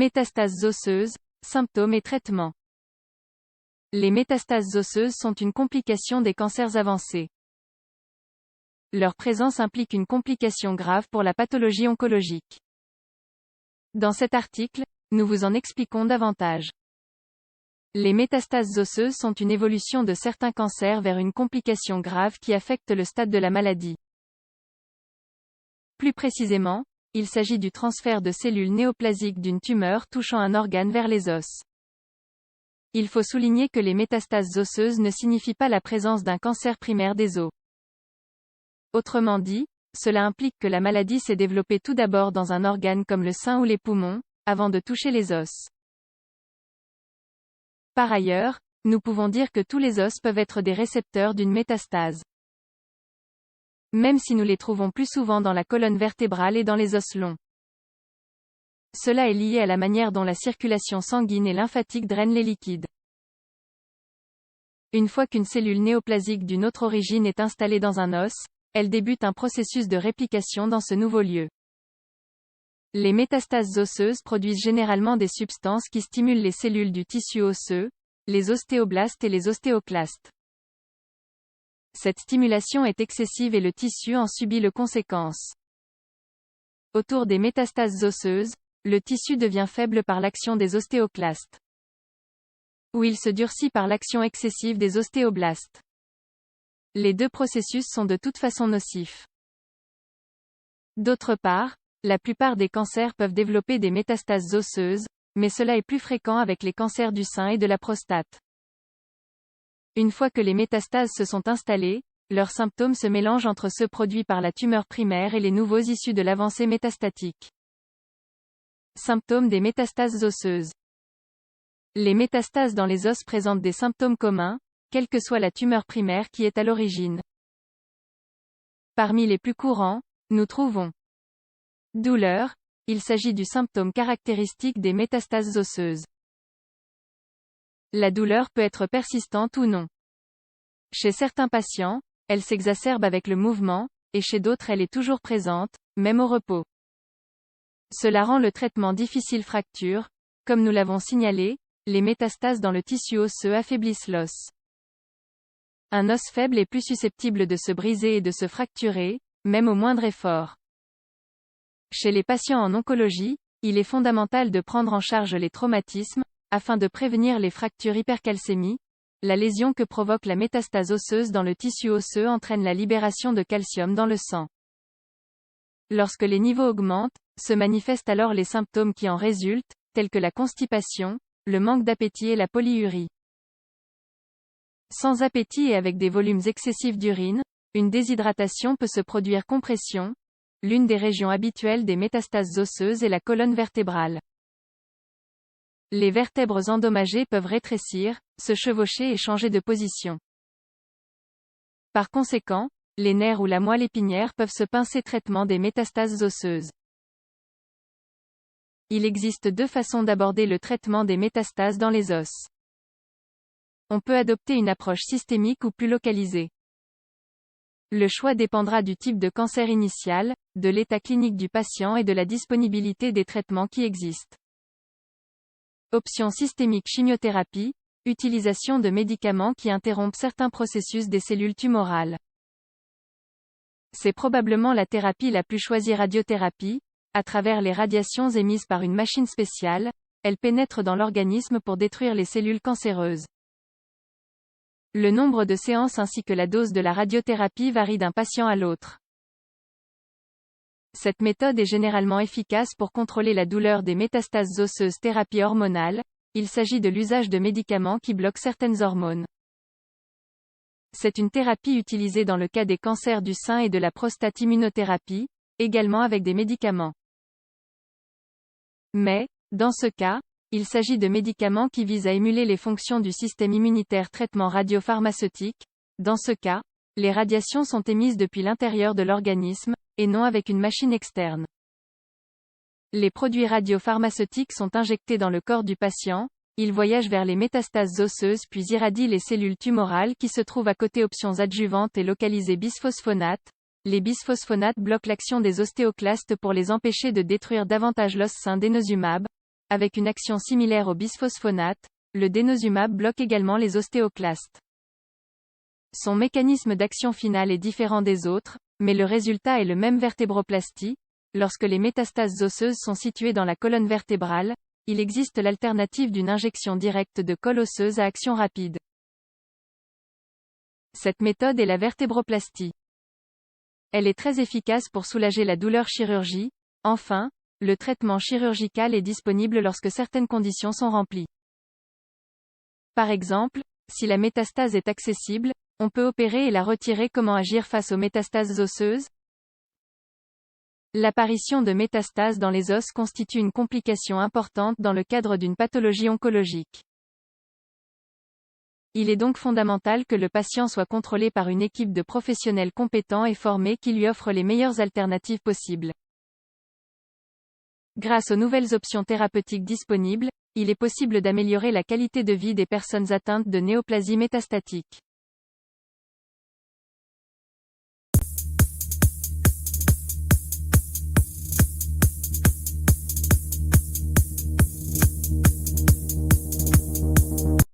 Métastases osseuses, symptômes et traitements. Les métastases osseuses sont une complication des cancers avancés. Leur présence implique une complication grave pour la pathologie oncologique. Dans cet article, nous vous en expliquons davantage. Les métastases osseuses sont une évolution de certains cancers vers une complication grave qui affecte le stade de la maladie. Plus précisément, il s'agit du transfert de cellules néoplasiques d'une tumeur touchant un organe vers les os. Il faut souligner que les métastases osseuses ne signifient pas la présence d'un cancer primaire des os. Autrement dit, cela implique que la maladie s'est développée tout d'abord dans un organe comme le sein ou les poumons, avant de toucher les os. Par ailleurs, nous pouvons dire que tous les os peuvent être des récepteurs d'une métastase. Même si nous les trouvons plus souvent dans la colonne vertébrale et dans les os longs. Cela est lié à la manière dont la circulation sanguine et lymphatique drainent les liquides. Une fois qu'une cellule néoplasique d'une autre origine est installée dans un os, elle débute un processus de réplication dans ce nouveau lieu. Les métastases osseuses produisent généralement des substances qui stimulent les cellules du tissu osseux, les ostéoblastes et les ostéoclastes. Cette stimulation est excessive et le tissu en subit les conséquences. Autour des métastases osseuses, le tissu devient faible par l'action des ostéoclastes. Ou il se durcit par l'action excessive des ostéoblastes. Les deux processus sont de toute façon nocifs. D'autre part, la plupart des cancers peuvent développer des métastases osseuses, mais cela est plus fréquent avec les cancers du sein et de la prostate. Une fois que les métastases se sont installées, leurs symptômes se mélangent entre ceux produits par la tumeur primaire et les nouveaux issus de l'avancée métastatique. Symptômes des métastases osseuses. Les métastases dans les os présentent des symptômes communs, quelle que soit la tumeur primaire qui est à l'origine. Parmi les plus courants, nous trouvons douleur, il s'agit du symptôme caractéristique des métastases osseuses. La douleur peut être persistante ou non. Chez certains patients, elle s'exacerbe avec le mouvement, et chez d'autres elle est toujours présente, même au repos. Cela rend le traitement difficile. Fracture, comme nous l'avons signalé, les métastases dans le tissu osseux affaiblissent l'os. Un os faible est plus susceptible de se briser et de se fracturer, même au moindre effort. Chez les patients en oncologie, il est fondamental de prendre en charge les traumatismes, afin de prévenir les fractures. Hypercalcémie, la lésion que provoque la métastase osseuse dans le tissu osseux entraîne la libération de calcium dans le sang. Lorsque les niveaux augmentent, se manifestent alors les symptômes qui en résultent, tels que la constipation, le manque d'appétit et la polyurie. Sans appétit et avec des volumes excessifs d'urine, une déshydratation peut se produire. Compression, l'une des régions habituelles des métastases osseuses est la colonne vertébrale. Les vertèbres endommagées peuvent rétrécir, se chevaucher et changer de position. Par conséquent, les nerfs ou la moelle épinière peuvent se pincer. Traitement des métastases osseuses. Il existe deux façons d'aborder le traitement des métastases dans les os. On peut adopter une approche systémique ou plus localisée. Le choix dépendra du type de cancer initial, de l'état clinique du patient et de la disponibilité des traitements qui existent. Option systémique: chimiothérapie, utilisation de médicaments qui interrompent certains processus des cellules tumorales. C'est probablement la thérapie la plus choisie. Radiothérapie, à travers les radiations émises par une machine spéciale, elle pénètre dans l'organisme pour détruire les cellules cancéreuses. Le nombre de séances ainsi que la dose de la radiothérapie varie d'un patient à l'autre. Cette méthode est généralement efficace pour contrôler la douleur des métastases osseuses. Thérapie hormonale, il s'agit de l'usage de médicaments qui bloquent certaines hormones. C'est une thérapie utilisée dans le cas des cancers du sein et de la prostate. Immunothérapie, également avec des médicaments. Mais, dans ce cas, il s'agit de médicaments qui visent à émuler les fonctions du système immunitaire. Traitement radiopharmaceutique, dans ce cas, les radiations sont émises depuis l'intérieur de l'organisme, et non avec une machine externe. Les produits radiopharmaceutiques sont injectés dans le corps du patient, ils voyagent vers les métastases osseuses puis irradient les cellules tumorales qui se trouvent à côté. Options adjuvantes et localisées. Bisphosphonates. Les bisphosphonates bloquent l'action des ostéoclastes pour les empêcher de détruire davantage l'os. Denosumab, avec une action similaire au bisphosphonate, le denosumab bloque également les ostéoclastes. Son mécanisme d'action final est différent des autres, mais le résultat est le même: vertébroplastie. Lorsque les métastases osseuses sont situées dans la colonne vertébrale, il existe l'alternative d'une injection directe de colle osseuse à action rapide. Cette méthode est la vertébroplastie. Elle est très efficace pour soulager la douleur chirurgie. Enfin, le traitement chirurgical est disponible lorsque certaines conditions sont remplies. Par exemple, si la métastase est accessible, on peut opérer et la retirer. Comment agir face aux métastases osseuses? L'apparition de métastases dans les os constitue une complication importante dans le cadre d'une pathologie oncologique. Il est donc fondamental que le patient soit contrôlé par une équipe de professionnels compétents et formés qui lui offrent les meilleures alternatives possibles. Grâce aux nouvelles options thérapeutiques disponibles, il est possible d'améliorer la qualité de vie des personnes atteintes de néoplasie métastatique.